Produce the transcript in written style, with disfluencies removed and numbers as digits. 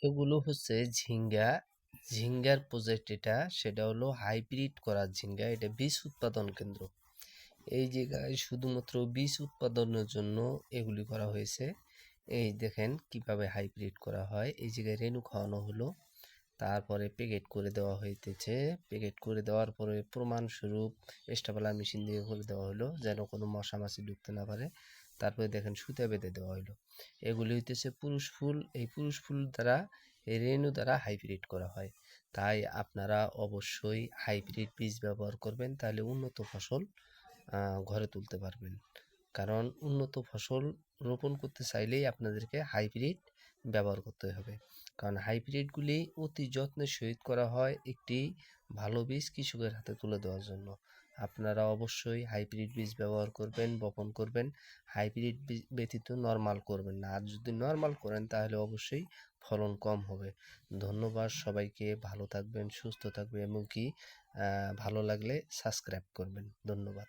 এগুলো হচ্ছে ঝিঙ্গা। ঝিঙ্গার প্রজেক্ট এটা, সেটা হলো হাইব্রিড করা ঝিঙ্গা। এটা বীজ উৎপাদন কেন্দ্র। এই জায়গায় শুধুমাত্র বীজ উৎপাদনের জন্য এগুলি করা হয়েছে। এই দেখেন কিভাবে হাইব্রিড করা হয়। এই জায়গায় রেণু খাওয়ানো হলো, তারপরে প্যাকেট করে দেওয়া হইতেছে। প্যাকেট করে দেওয়ার পরে প্রমাণস্বরূপ স্টেপলার মেশিন দিয়ে করে দেওয়া হলো, যেন কোনো মশা মাছি ঢুকতে না পারে। তারপরে দেখেন সুতা বেঁধে দেওয়া হলো। এগুলি হইতেছে পুরুষ ফুল। এই পুরুষ ফুল দ্বারা, এই রেণু দ্বারা হাইব্রিড করা হয়। তাই আপনারা অবশ্যই হাইব্রিড বীজ ব্যবহার করবেন, তাহলে উন্নত ফসল ঘরে তুলতে পারবেন। কারণ উন্নত ফসল রোপণ করতে চাইলেই আপনাদেরকে হাইব্রিড ব্যবহার করতে হবে। কারণ হাইব্রিডগুলি অতি যত্নের সহিত করা হয় একটি ভালো বীজ কৃষকের হাতে তুলে দেওয়ার জন্য। আপনারা অবশ্যই হাইব্রিড বীজ ব্যবহার করবেন, বপন করবেন। হাইব্রিড বীজ ব্যতীত নর্মাল করবেন না। আর যদি নর্মাল করেন তাহলে অবশ্যই ফলন কম হবে। ধন্যবাদ সবাইকে। ভালো থাকবেন, সুস্থ থাকবেন এবং কি ভালো লাগলে সাবস্ক্রাইব করবেন। ধন্যবাদ।